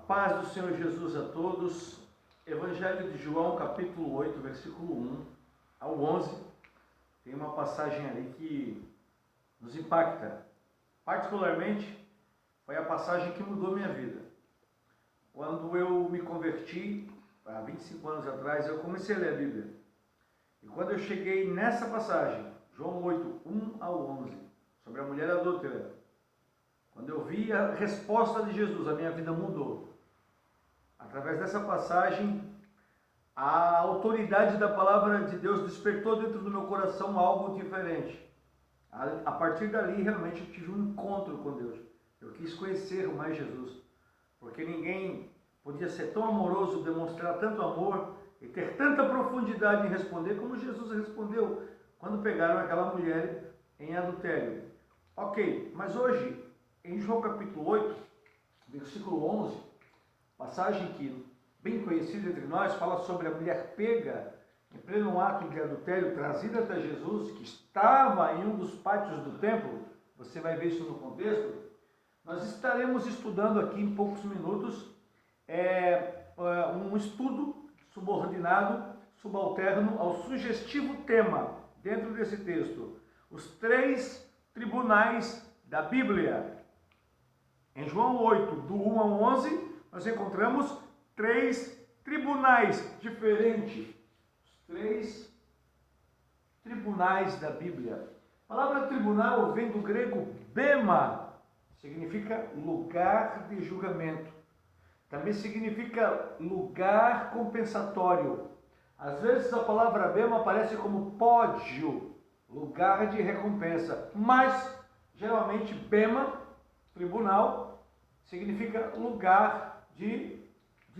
paz do Senhor Jesus a todos. Evangelho de João, capítulo 8, versículo 1 ao 11. Tem uma passagem ali que nos impacta. Particularmente, foi a passagem que mudou minha vida. Quando eu me converti, há 25 anos atrás, eu comecei a ler a Bíblia. E quando eu cheguei nessa passagem, João 8, 1 ao 11, sobre a mulher adúltera, quando eu vi a resposta de Jesus, a minha vida mudou. Através dessa passagem, a autoridade da palavra de Deus despertou dentro do meu coração algo diferente. A partir dali, realmente, eu tive um encontro com Deus. Eu quis conhecer mais Jesus, porque ninguém podia ser tão amoroso, demonstrar tanto amor e ter tanta profundidade em responder como Jesus respondeu quando pegaram aquela mulher em adultério. Ok, mas hoje, em João capítulo 8, versículo 11, passagem que, bem conhecida entre nós, fala sobre a mulher pega em pleno ato de adultério, trazida até Jesus, que estava em um dos pátios do templo. Você vai ver isso no contexto. Nós estaremos estudando aqui em poucos minutos um estudo subordinado, subalterno ao sugestivo tema dentro desse texto: os 3 tribunais da Bíblia. Em João 8, do 1 ao 11, nós encontramos 3 tribunais diferentes. Os 3 tribunais da Bíblia. A palavra tribunal vem do grego bema, significa lugar de julgamento. Também significa lugar compensatório. Às vezes a palavra bema aparece como pódio, lugar de recompensa. Mas, geralmente, bema, tribunal, significa lugar de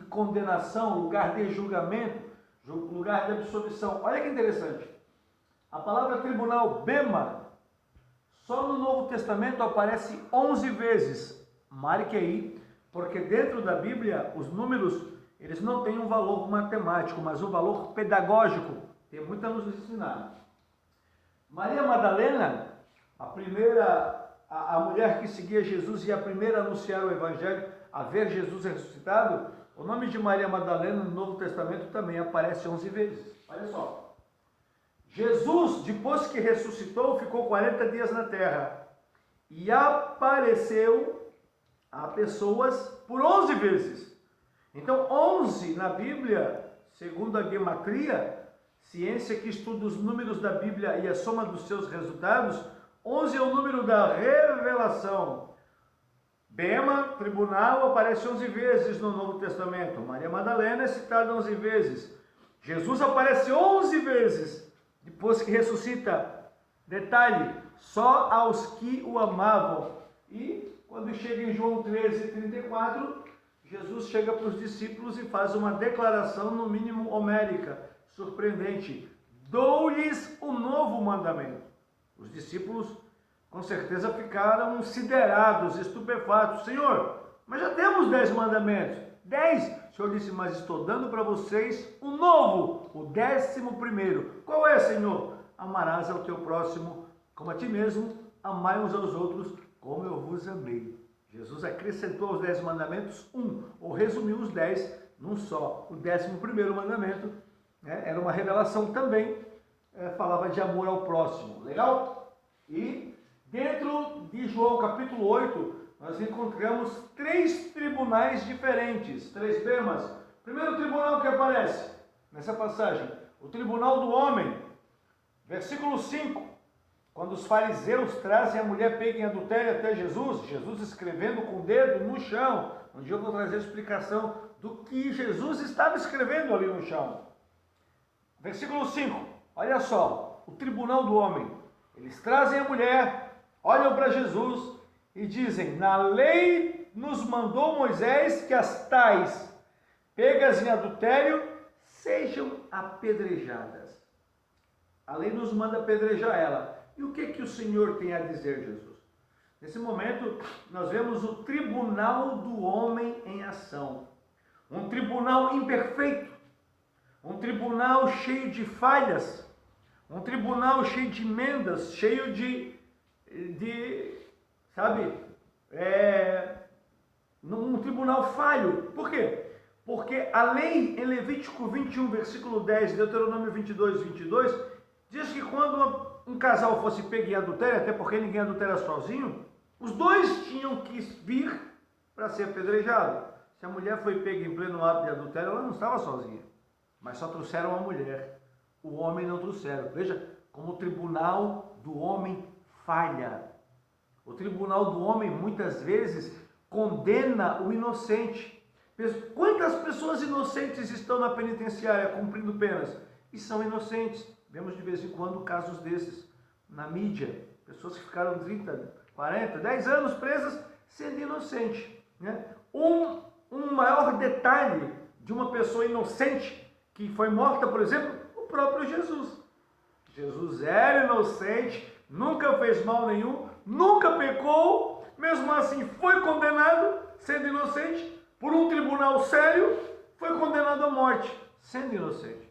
condenação, lugar de julgamento, lugar de absolvição. Olha que interessante. A palavra tribunal, bema, só no Novo Testamento aparece 11 vezes. Marque aí, porque dentro da Bíblia os números, eles não têm um valor matemático, mas um valor pedagógico. Tem muito a nos ensinar. Maria Madalena, a mulher que seguia Jesus e a primeira a anunciar o Evangelho, a ver Jesus ressuscitado, o nome de Maria Madalena no Novo Testamento também aparece 11 vezes. Olha só. Jesus, depois que ressuscitou, ficou 40 dias na terra e apareceu a pessoas por 11 vezes. Então, 11 na Bíblia, segundo a gematria, ciência que estuda os números da Bíblia e a soma dos seus resultados, 11 é o número da revelação. Bema, tribunal, aparece 11 vezes no Novo Testamento. Maria Madalena é citada 11 vezes. Jesus aparece 11 vezes depois que ressuscita. Detalhe, só aos que o amavam. E quando chega em João 13:34, Jesus chega para os discípulos e faz uma declaração, no mínimo homérica, surpreendente: dou-lhes um novo mandamento. Os discípulos com certeza ficaram siderados, estupefatos. Senhor, mas já temos 10 mandamentos. 10? O Senhor disse, mas estou dando para vocês um novo, o 11º. Qual é, Senhor? Amarás ao teu próximo como a ti mesmo, amai uns aos outros como eu vos amei. Jesus acrescentou aos 10 mandamentos ou resumiu os 10 num só. O 11º mandamento era uma revelação também, falava de amor ao próximo. Legal? E dentro de João capítulo 8, nós encontramos 3 tribunais diferentes, 3 bemas. Primeiro tribunal que aparece nessa passagem, o tribunal do homem. Versículo 5, quando os fariseus trazem a mulher pega em adultério até Jesus, Jesus escrevendo com o dedo no chão. Um dia eu vou trazer a explicação do que Jesus estava escrevendo ali no chão. Versículo 5, olha só, o tribunal do homem. Eles trazem a mulher, olham para Jesus e dizem: na lei nos mandou Moisés que as tais pegas em adultério sejam apedrejadas. A lei nos manda apedrejar ela. E o que o Senhor tem a dizer, Jesus? Nesse momento, nós vemos o tribunal do homem em ação. Um tribunal imperfeito, um tribunal cheio de falhas, um tribunal cheio de emendas, cheio de um tribunal falho. Por quê? Porque a lei em Levítico 21, versículo 10, Deuteronômio 22, diz que quando um casal fosse pego em adultério, até porque ninguém adultera sozinho, os dois tinham que vir para ser apedrejado. Se a mulher foi pega em pleno ato de adultério, ela não estava sozinha, mas só trouxeram a mulher. O homem não trouxeram. Veja como o tribunal do homem falha. O tribunal do homem muitas vezes condena o inocente. Quantas pessoas inocentes estão na penitenciária cumprindo penas? E são inocentes. Vemos de vez em quando casos desses na mídia. Pessoas que ficaram 30, 40, 10 anos presas sendo inocentes. Né? Um maior detalhe de uma pessoa inocente que foi morta, por exemplo, o próprio Jesus. Jesus era inocente, nunca fez mal nenhum, nunca pecou, mesmo assim foi condenado, sendo inocente, por um tribunal sério, foi condenado à morte, sendo inocente.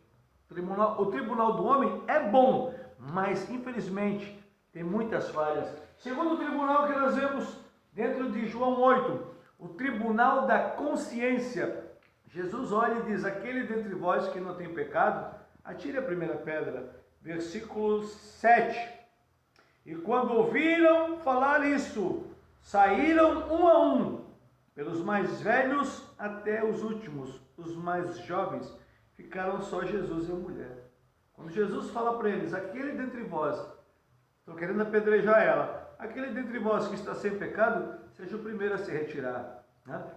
O tribunal do homem é bom, mas infelizmente tem muitas falhas. Segundo o tribunal que nós vemos dentro de João 8, o tribunal da consciência. Jesus olha e diz: aquele dentre vós que não tem pecado, atire a primeira pedra. Versículo 7. E quando ouviram falar isso, saíram um a um, pelos mais velhos até os últimos. Os mais jovens ficaram só Jesus e a mulher. Quando Jesus fala para eles: aquele dentre vós, estou querendo apedrejar ela, aquele dentre vós que está sem pecado, seja o primeiro a se retirar.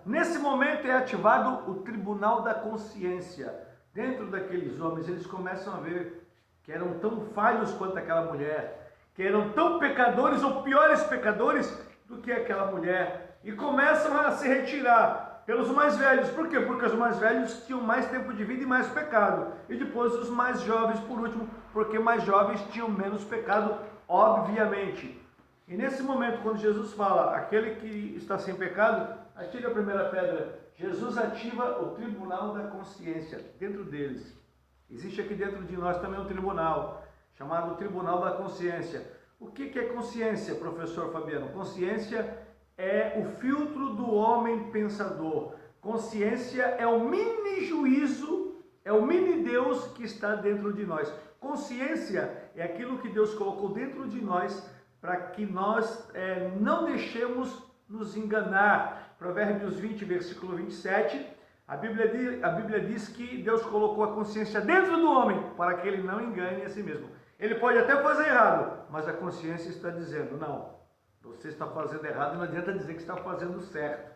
Nesse momento é ativado o tribunal da consciência. Dentro daqueles homens, eles começam a ver que eram tão falhos quanto aquela mulher, que eram tão pecadores ou piores pecadores do que aquela mulher, e começam a se retirar pelos mais velhos. Por quê? Porque os mais velhos tinham mais tempo de vida e mais pecado, e depois os mais jovens por último, porque mais jovens tinham menos pecado, obviamente. E nesse momento, quando Jesus fala: aquele que está sem pecado, atire a primeira pedra, Jesus ativa o tribunal da consciência dentro deles. Existe aqui dentro de nós também um tribunal, chamado Tribunal da Consciência. O que é consciência, professor Fabiano? Consciência é o filtro do homem pensador. Consciência é o mini juízo, é o mini Deus que está dentro de nós. Consciência é aquilo que Deus colocou dentro de nós para que nós não deixemos nos enganar. Provérbios 20, versículo 27, a Bíblia diz que Deus colocou a consciência dentro do homem para que ele não engane a si mesmo. Ele pode até fazer errado, mas a consciência está dizendo: não, você está fazendo errado e não adianta dizer que está fazendo certo.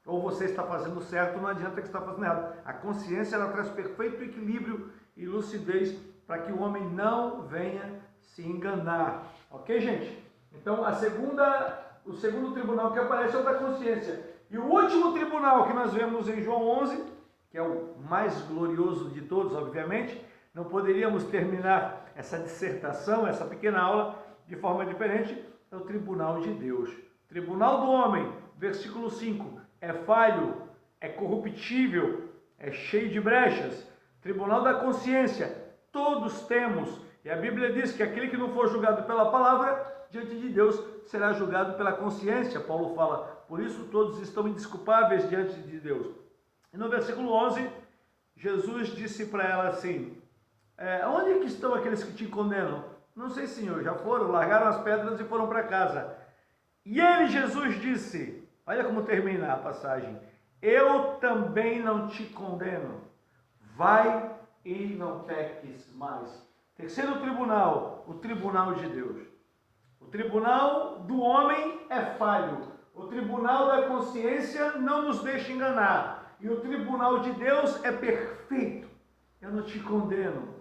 Ou você está fazendo certo, não adianta que está fazendo errado. A consciência, ela traz perfeito equilíbrio e lucidez para que o homem não venha se enganar. Ok, gente? Então, o segundo tribunal que aparece é o da consciência. E o último tribunal que nós vemos em João 11, que é o mais glorioso de todos, obviamente, não poderíamos terminar essa dissertação, essa pequena aula, de forma diferente, é o tribunal de Deus. Tribunal do homem, versículo 5, é falho, é corruptível, é cheio de brechas. Tribunal da consciência, todos temos. E a Bíblia diz que aquele que não for julgado pela palavra, diante de Deus, será julgado pela consciência. Paulo fala: por isso todos estão indesculpáveis diante de Deus. E no versículo 11, Jesus disse para ela assim: onde é que estão aqueles que te condenam? Não sei, Senhor, já foram, largaram as pedras e foram para casa. E ele, Jesus, disse, olha como termina a passagem: eu também não te condeno, vai e não peques mais. Terceiro tribunal, o tribunal de Deus. O tribunal do homem é falho, o tribunal da consciência não nos deixa enganar, e o tribunal de Deus é perfeito. Eu não te condeno,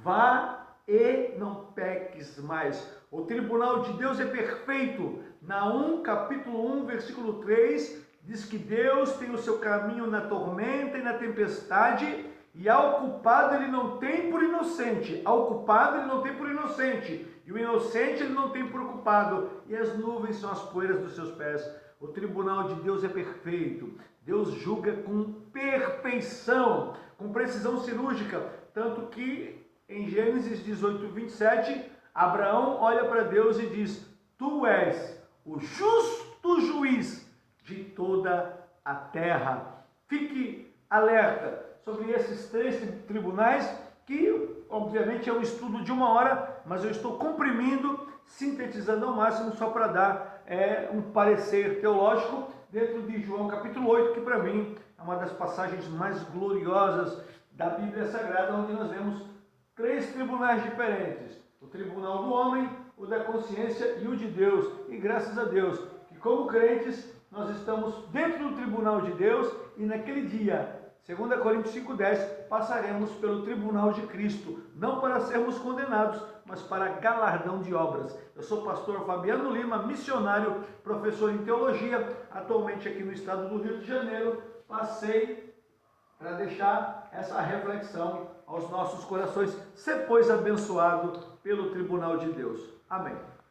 vá e não peques mais. O tribunal de Deus é perfeito. Naum, capítulo 1, versículo 3, diz que Deus tem o seu caminho na tormenta e na tempestade, e ao culpado ele não tem por inocente. Ao culpado ele não tem por inocente, e o inocente ele não tem por culpado, e as nuvens são as poeiras dos seus pés. O tribunal de Deus é perfeito. Deus julga com perfeição, com precisão cirúrgica, tanto que em Gênesis 18, 27, Abraão olha para Deus e diz: tu és o justo juiz de toda a terra. Fique alerta sobre esses 3 tribunais, que obviamente é um estudo de 1 hora, mas eu estou comprimindo, sintetizando ao máximo, só para dar um parecer teológico dentro de João capítulo 8, que para mim é uma das passagens mais gloriosas da Bíblia Sagrada, onde nós vemos 3 tribunais diferentes: o tribunal do homem, o da consciência e o de Deus. E graças a Deus que, como crentes, nós estamos dentro do tribunal de Deus, e naquele dia, 2 Coríntios 5,10, passaremos pelo tribunal de Cristo, não para sermos condenados, mas para galardão de obras. Eu sou o pastor Fabiano Lima, missionário, professor em teologia, atualmente aqui no estado do Rio de Janeiro. Passei para deixar essa reflexão aos nossos corações. Ser, pois, abençoado pelo tribunal de Deus. Amém.